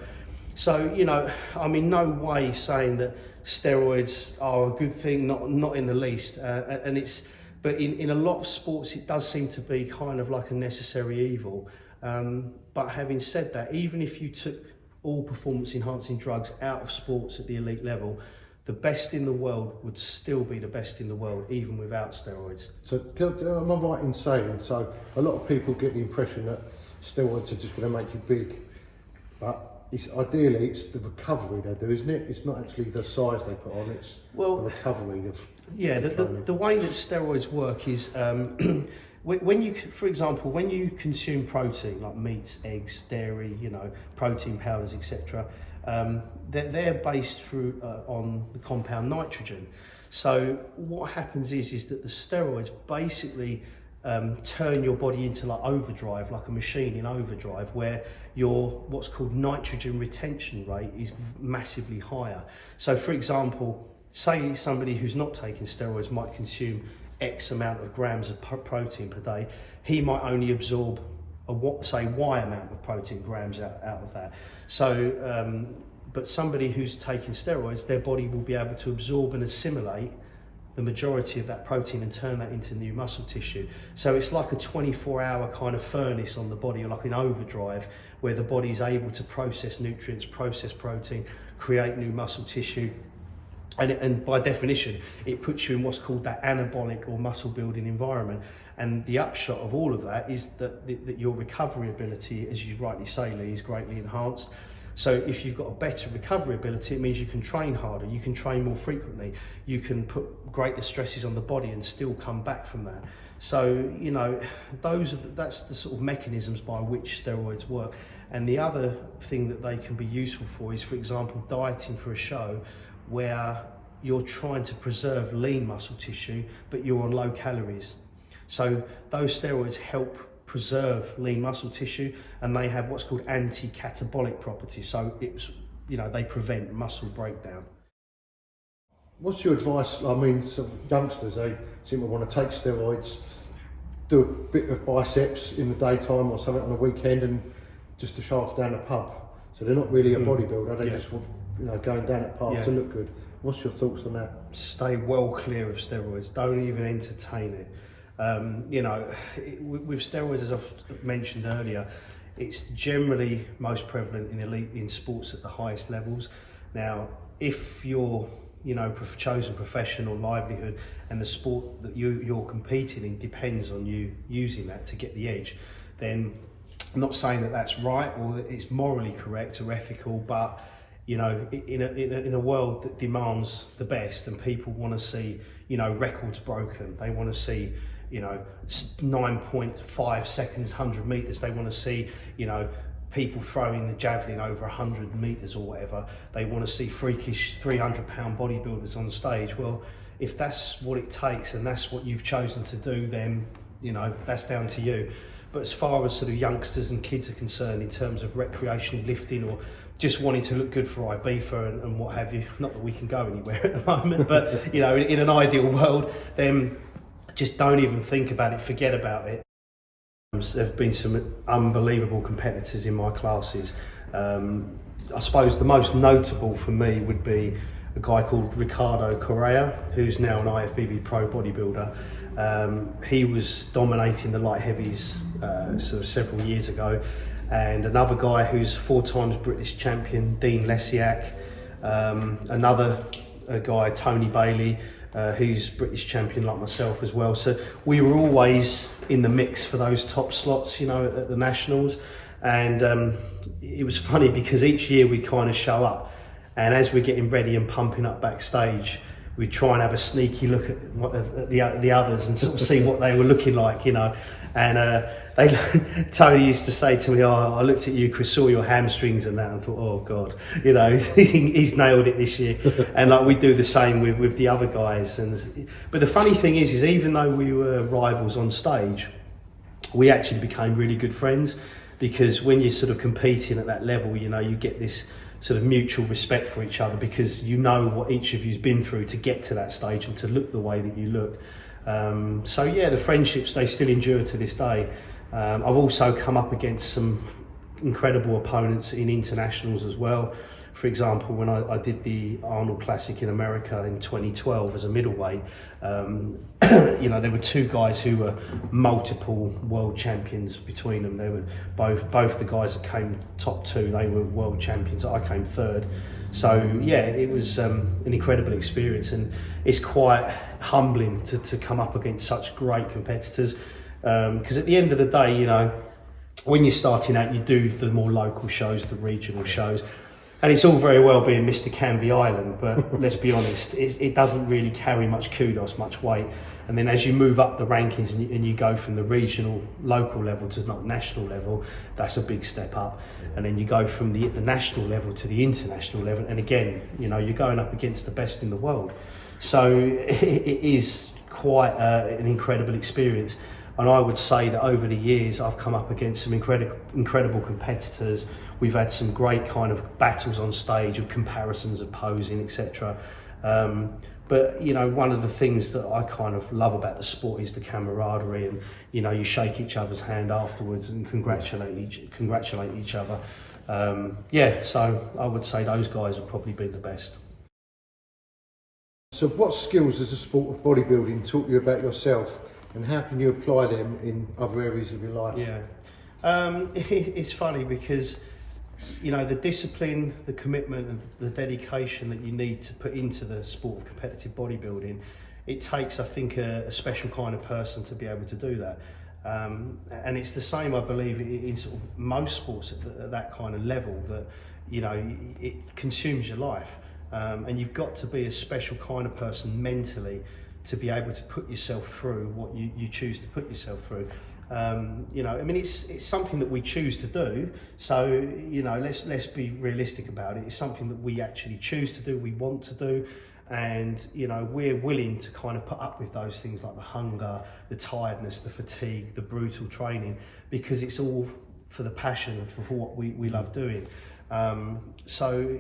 So, I'm in no way saying that steroids are a good thing, not in the least. But in a lot of sports, it does seem to be kind of like a necessary evil. But having said that, even if you took all performance enhancing drugs out of sports at the elite level, the best in the world would still be the best in the world, even without steroids. So am I right in saying, so a lot of people get the impression that steroids are just going to make you big, but ideally it's the recovery they do, isn't it? It's not actually the size they put on, it's the recovery of... Yeah, the way that steroids work is, when you, for example, when you consume protein, like meats, eggs, dairy, protein powders, etc., they're based on the compound nitrogen. So what happens is that the steroids basically turn your body into like overdrive, like a machine in overdrive, where your what's called nitrogen retention rate is massively higher. So for example, say somebody who's not taking steroids might consume X amount of grams of protein per day, he might only absorb say Y amount of protein grams out of that. So, but somebody who's taking steroids, their body will be able to absorb and assimilate the majority of that protein and turn that into new muscle tissue. So it's like a 24-hour kind of furnace on the body, or like an overdrive, where the body is able to process nutrients, process protein, create new muscle tissue. And by definition, it puts you in what's called that anabolic or muscle building environment. And the upshot of all of that is that your recovery ability, as you rightly say, Lee, is greatly enhanced. So if you've got a better recovery ability, it means you can train harder, you can train more frequently, you can put greater stresses on the body and still come back from that. So, you know, that's the sort of mechanisms by which steroids work. And the other thing that they can be useful for is, for example, dieting for a show where you're trying to preserve lean muscle tissue, but you're on low calories. So those steroids help preserve lean muscle tissue, and they have what's called anti-catabolic properties. So they prevent muscle breakdown. What's your advice? I mean, some youngsters, they seem to want to take steroids, do a bit of biceps in the daytime or something on the weekend, and just to show off down the pub. So they're not really a bodybuilder, they just want, going down that path to look good. What's your thoughts on that? Stay well clear of steroids, don't even entertain it. With steroids, as I've mentioned earlier, it's generally most prevalent in sports at the highest levels. Now, if you're chosen profession or livelihood, and the sport that you're competing in depends on you using that to get the edge, then I'm not saying that that's right or that it's morally correct or ethical, but in a world that demands the best, and people want to see records broken, they want to see 9.5 seconds 100 meters, they want to see people throwing the javelin over 100 meters or whatever, they want to see freakish 300-pound bodybuilders on stage. Well, if that's what it takes and that's what you've chosen to do, then that's down to you. But as far as sort of youngsters and kids are concerned, in terms of recreational lifting or just wanting to look good for Ibiza and what have you, not that we can go anywhere at the moment, but in an ideal world, then just don't even think about it, forget about it. There have been some unbelievable competitors in my classes. I suppose the most notable for me would be a guy called Ricardo Correa, who's now an IFBB pro bodybuilder. He was dominating the light heavies sort of several years ago, and another guy who's 4 times British champion, Dean Lesiak, another guy, Tony Bailey, who's British champion like myself as well. So we were always in the mix for those top slots, at the nationals. And it was funny because each year we kind of show up, and as we're getting ready and pumping up backstage, we try and have a sneaky look at the others and sort of see what they were looking like, And Tony used to say to me, "Oh, I looked at you, Chris, saw your hamstrings and that, and thought, oh God, he's nailed it this year." And like we do the same with the other guys. But the funny thing is even though we were rivals on stage, we actually became really good friends, because when you're sort of competing at that level, you get this sort of mutual respect for each other, because you know what each of you's been through to get to that stage and to look the way that you look. So yeah, the friendships, they still endure to this day. I've also come up against some incredible opponents in internationals as well. For example, when I did the Arnold Classic in America in 2012 as a middleweight, there were 2 guys who were multiple world champions between them. They were both the guys that came top 2, they were world champions. I came 3rd. So yeah, it was an incredible experience, and it's quite humbling to come up against such great competitors. Because at the end of the day, when you're starting out, you do the more local shows, the regional shows, and it's all very well being Mr. Canvey Island, but let's be honest, it doesn't really carry much kudos, much weight. And then as you move up the rankings and you go from the regional, local level to not national level, that's a big step up. And then you go from the national level to the international level, and again, you're going up against the best in the world. So it is quite an incredible experience. And I would say that over the years, I've come up against some incredible competitors. We've had some great kind of battles on stage of comparisons of posing, etc. But one of the things that I kind of love about the sport is the camaraderie, and you shake each other's hand afterwards and congratulate each other. So I would say those guys have probably been the best. So what skills has the sport of bodybuilding taught you about yourself, and how can you apply them in other areas of your life? Yeah, it's funny because the discipline, the commitment, and the dedication that you need to put into the sport of competitive bodybuilding, it takes, I think, a special kind of person to be able to do that. And it's the same, I believe, in sort of most sports at that kind of level, that you know, it consumes your life. And you've got to be a special kind of person mentally to be able to put yourself through what you choose to put yourself through. You know, I mean, it's something that we choose to do. So, you know, let's be realistic about it. It's something that we actually choose to do, we want to do. And, you know, we're willing to kind of put up with those things like the hunger, the tiredness, the fatigue, the brutal training, because it's all for the passion for what we love doing. So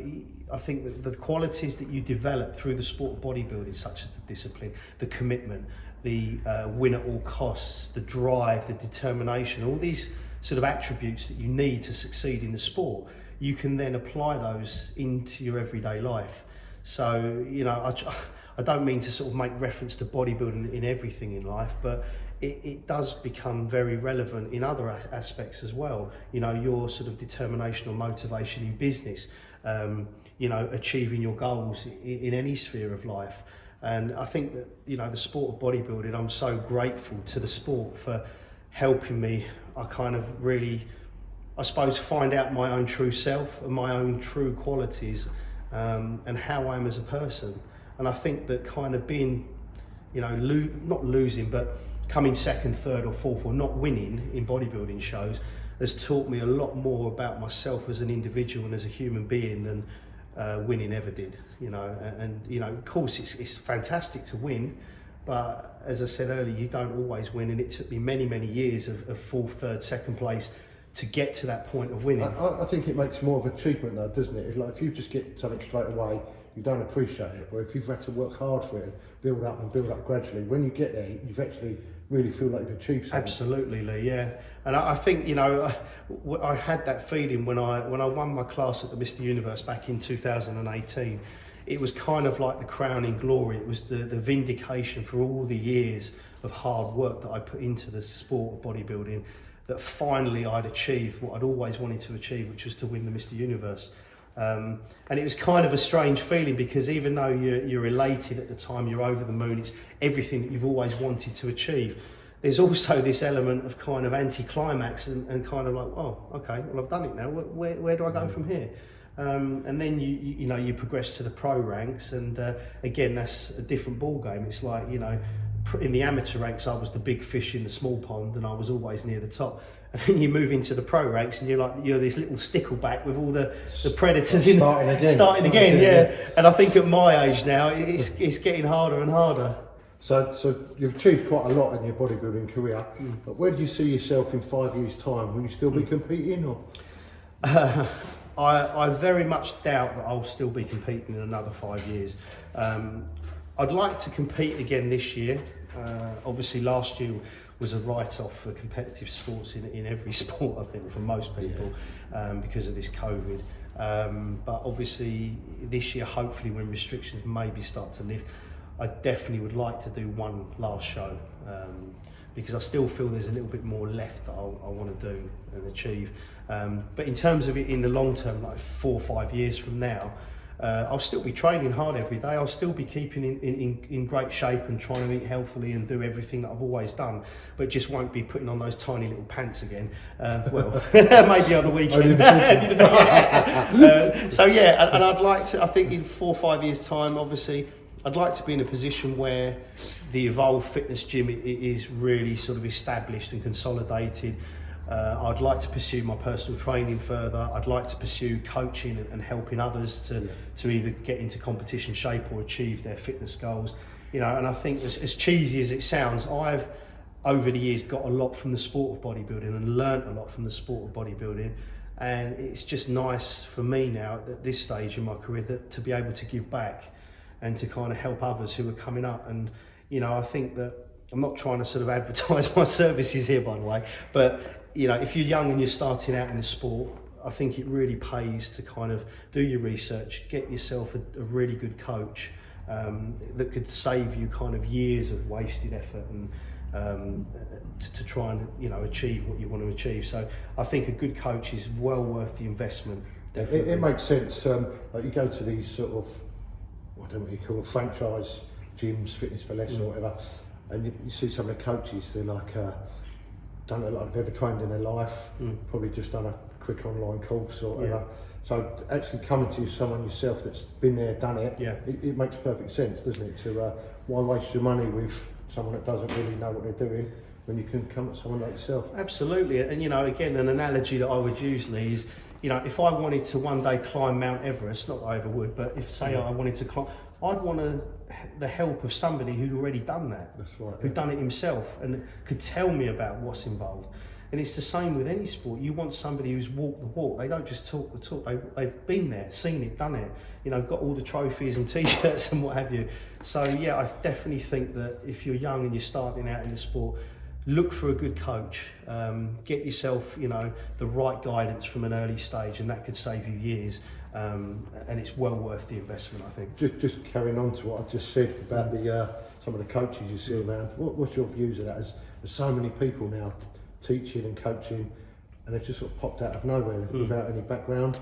I think that the qualities that you develop through the sport of bodybuilding, such as the discipline, the commitment, the win at all costs, the drive, the determination, all these sort of attributes that you need to succeed in the sport, you can then apply those into your everyday life. So, you know, I don't mean to sort of make reference to bodybuilding in everything in life, but it does become very relevant in other aspects as well. You know, your sort of determination or motivation in business, you know, achieving your goals in any sphere of life. And I think that, you know, the sport of bodybuilding, I'm so grateful to the sport for helping me. I kind of really, I suppose, find out my own true self and my own true qualities, and how I am as a person. And I think that kind of being, you know, not losing, but coming second, third or fourth or not winning in bodybuilding shows has taught me a lot more about myself as an individual and as a human being than winning ever did, you know. And you know, of course it's fantastic to win, but as I said earlier, you don't always win, and it took me many years of fourth, third, second place to get to that point of winning. I think it makes more of an achievement though, doesn't it? It's like if you just get something straight away, you don't appreciate it. But if you've had to work hard for it, build up gradually, when you get there, you've actually really feel like you've achieved something. Absolutely, Lee, yeah. And I think, you know, I had that feeling when I won my class at the Mr. Universe back in 2018. It was kind of like the crowning glory. It was the vindication for all the years of hard work that I put into the sport of bodybuilding, that finally I'd achieved what I'd always wanted to achieve, which was to win the Mr. Universe. And it was kind of a strange feeling, because even though you're elated at the time, you're over the moon, it's everything that you've always wanted to achieve, there's also this element of kind of anticlimax and kind of like, oh, okay, well, I've done it now, where do I go from here? And then you know, you progress to the pro ranks, and again, that's a different ball game. It's like, you know, in the amateur ranks, I was the big fish in the small pond, and I was always near the top. And then you move into the pro ranks, and you're this little stickleback with all the predators starting again, yeah. And I think at my age now, it's getting harder and harder. So you've achieved quite a lot in your bodybuilding career, but where do you see yourself in 5 years' time? Will you still be competing, or? I very much doubt that I'll still be competing in another 5 years. I'd like to compete again this year. Obviously last year was a write-off for competitive sports in every sport, I think, for most people, because of this COVID. But obviously this year, hopefully when restrictions maybe start to lift, I definitely would like to do one last show, because I still feel there's a little bit more left that I want to do and achieve. But in terms of it in the long term, like 4 or 5 years from now, I'll still be training hard every day. I'll still be keeping in great shape and trying to eat healthily and do everything that I've always done, but just won't be putting on those tiny little pants again. Well, maybe on the weekend. So yeah, and I'd like to, I think in 4 or 5 years' time, obviously, I'd like to be in a position where the Evolve Fitness Gym is really sort of established and consolidated. I'd like to pursue my personal training further. I'd like to pursue coaching and helping others to either get into competition shape or achieve their fitness goals. You know, and I think as cheesy as it sounds, I've over the years got a lot from the sport of bodybuilding and learnt a lot from the sport of bodybuilding. And it's just nice for me now at this stage in my career to be able to give back and to kind of help others who are coming up. And, you know, I think that I'm not trying to sort of advertise my services here, by the way, but, you know, if you're young and you're starting out in the sport, I think it really pays to kind of do your research, get yourself a really good coach that could save you kind of years of wasted effort and to try and, you know, achieve what you want to achieve. So I think a good coach is well worth the investment. It makes sense. Like you go to these sort of, what do you call it, franchise gyms, Fitness for Less or whatever, and you see some of the coaches, they're like, don't look like they've ever trained in their life, probably just done a quick online course or whatever. Yeah. So actually coming to someone yourself that's been there, done it, Yeah. it makes perfect sense, doesn't it? To why waste your money with someone that doesn't really know what they're doing when you can come to someone like yourself? Absolutely, and you know, again, an analogy that I would use, Lee, is, you know, if I wanted to one day climb Mount Everest, not that I ever would, but if say I wanted to climb, I'd want the help of somebody who'd already done that, That's right, who'd done it himself and could tell me about what's involved. And it's the same with any sport. You want somebody who's walked the walk. They don't just talk the talk. They've been there, seen it, done it. You know, got all the trophies and T-shirts and what have you. So yeah, I definitely think that if you're young and you're starting out in the sport, look for a good coach. Get yourself, you know, the right guidance from an early stage, and that could save you years. And it's well worth the investment, I think. Just carrying on to what I just said about the some of the coaches you see around. What's your views of that? There's so many people now teaching and coaching, and they've just sort of popped out of nowhere without any background.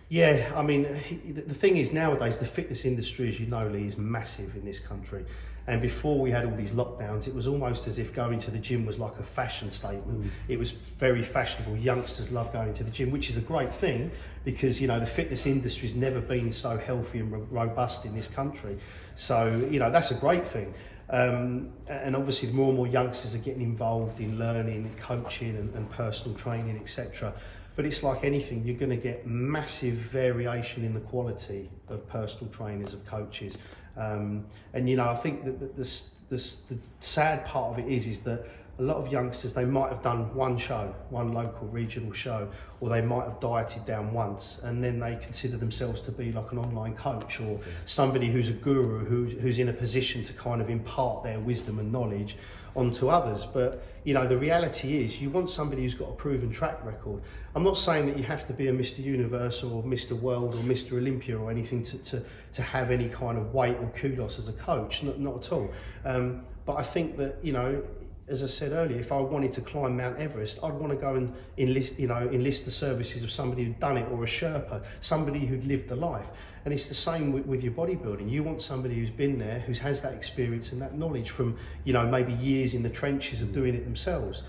Yeah, I mean, the thing is nowadays the fitness industry, as you know, Lee, is massive in this country. And before we had all these lockdowns, it was almost as if going to the gym was like a fashion statement. It was very fashionable. Youngsters love going to the gym, which is a great thing because, you know, the fitness industry's never been so healthy and robust in this country. So, you know, that's a great thing. And obviously more and more youngsters are getting involved in learning, coaching and personal training, etc. But it's like anything, you're going to get massive variation in the quality of personal trainers, of coaches. And you know, I think that the sad part of it is that a lot of youngsters, they might have done one show, one local regional show, or they might have dieted down once, and then they consider themselves to be like an online coach or somebody who's a guru who's in a position to kind of impart their wisdom and knowledge onto others. But you know, the reality is you want somebody who's got a proven track record. I'm not saying that you have to be a Mr. Universe or Mr. World or Mr. Olympia or anything to have any kind of weight or kudos as a coach, not at all. But I think that, you know, as I said earlier, if I wanted to climb Mount Everest, I'd want to go and enlist the services of somebody who'd done it, or a Sherpa, somebody who'd lived the life. And it's the same with your bodybuilding. You want somebody who's been there, who has that experience and that knowledge from, you know, maybe years in the trenches of doing it themselves.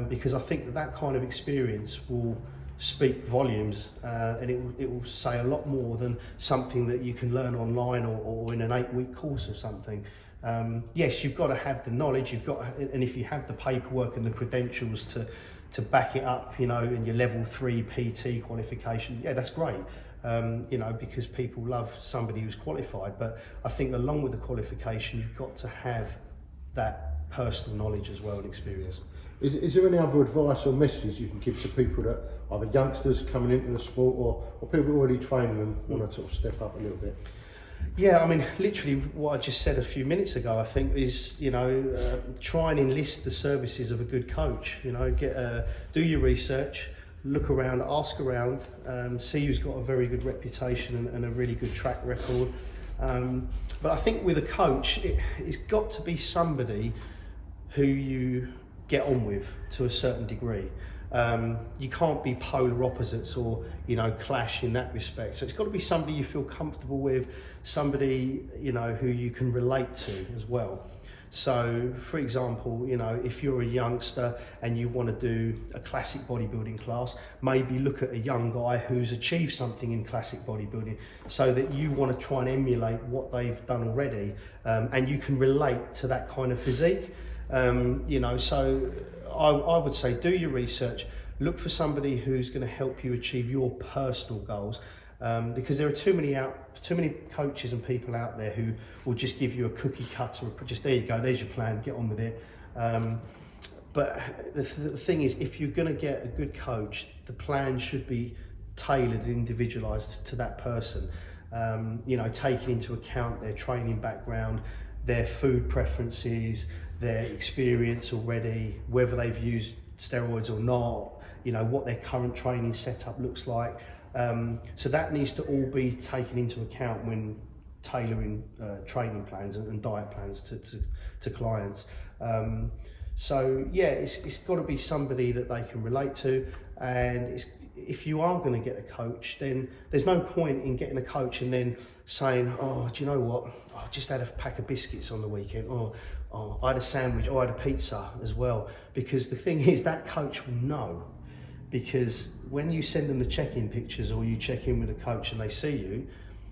Because I think that kind of experience will speak volumes, and it will say a lot more than something that you can learn online or in an 8-week course or something. Yes, you've got to have the knowledge, and if you have the paperwork and the credentials to back it up, you know, and your level 3 PT qualification, yeah, that's great. You know, because people love somebody who's qualified. But I think along with the qualification, you've got to have that personal knowledge as well and experience. Is there any other advice or messages you can give to people that either youngsters coming into the sport or people already training and want to sort of step up a little bit? Yeah, I mean, literally what I just said a few minutes ago, I think, is, you know, try and enlist the services of a good coach. You know, do your research, look around, ask around, see who's got a very good reputation and a really good track record. But I think with a coach, it's got to be somebody who you get on with to a certain degree. You can't be polar opposites or, you know, clash in that respect. So it's got to be somebody you feel comfortable with, somebody, you know, who you can relate to as well. So, for example, you know, if you're a youngster and you want to do a classic bodybuilding class, maybe look at a young guy who's achieved something in classic bodybuilding so that you want to try and emulate what they've done already, and you can relate to that kind of physique. You know, so I would say do your research, look for somebody who's going to help you achieve your personal goals, because there are too many coaches and people out there who will just give you a cookie cutter, or just there you go, there's your plan, get on with it. But the thing is, if you're going to get a good coach, the plan should be tailored and individualised to that person. You know, taking into account their training background, their food preferences, their experience already, whether they've used steroids or not, you know, what their current training setup looks like. So that needs to all be taken into account when tailoring training plans and diet plans to clients. So yeah, it's got to be somebody that they can relate to, and if you are going to get a coach, then there's no point in getting a coach and then saying, oh, do you know what, I just had a pack of biscuits on the weekend, or I had a sandwich, or I had a pizza as well. Because the thing is, that coach will know. because when you send them the check-in pictures or you check in with a coach and they see you,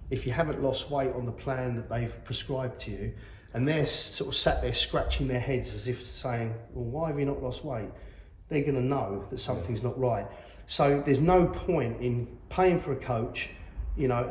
if you haven't lost weight on the plan that they've prescribed to you, and they're sort of sat there scratching their heads as if saying, well, why have you not lost weight? They're going to know that something's not right. So there's no point in paying for a coach, you know,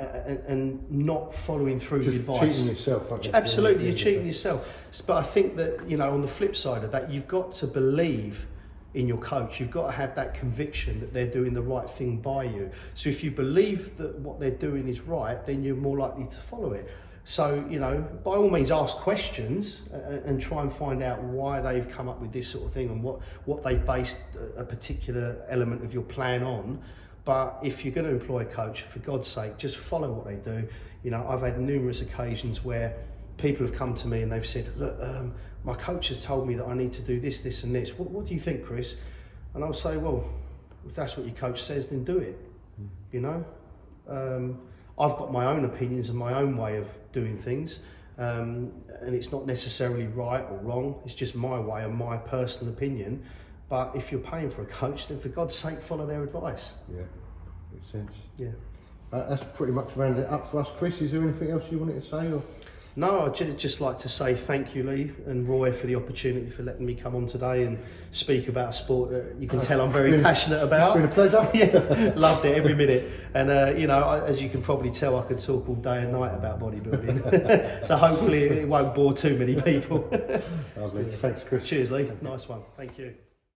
and not following through the advice. Cheating yourself. Absolutely, you're cheating yourself. But I think that, you know, on the flip side of that, you've got to believe in your coach. You've got to have that conviction that they're doing the right thing by you. So if you believe that what they're doing is right, then you're more likely to follow it. So, you know, by all means ask questions and try and find out why they've come up with this sort of thing and what they've based a particular element of your plan on. But if you're going to employ a coach, for God's sake, just follow what they do. You know, I've had numerous occasions where people have come to me and they've said, look, my coach has told me that I need to do this, this and this. What do you think, Chris? And I'll say, well, if that's what your coach says, then do it. You know? I've got my own opinions and my own way of doing things. And it's not necessarily right or wrong. It's just my way and my personal opinion. But if you're paying for a coach, then for God's sake, follow their advice. Yeah, makes sense. Yeah. That's pretty much rounded it up for us. Chris, is there anything else you wanted to say? Or? No, I'd just like to say thank you, Lee and Roy, for the opportunity for letting me come on today and speak about a sport that you can tell I'm very passionate about. It's been a pleasure. Yeah, loved it every minute. And you know, as you can probably tell, I could talk all day and night about bodybuilding. So hopefully it won't bore too many people. Lovely. Thanks, Chris. Cheers, Lee. Nice one. Thank you.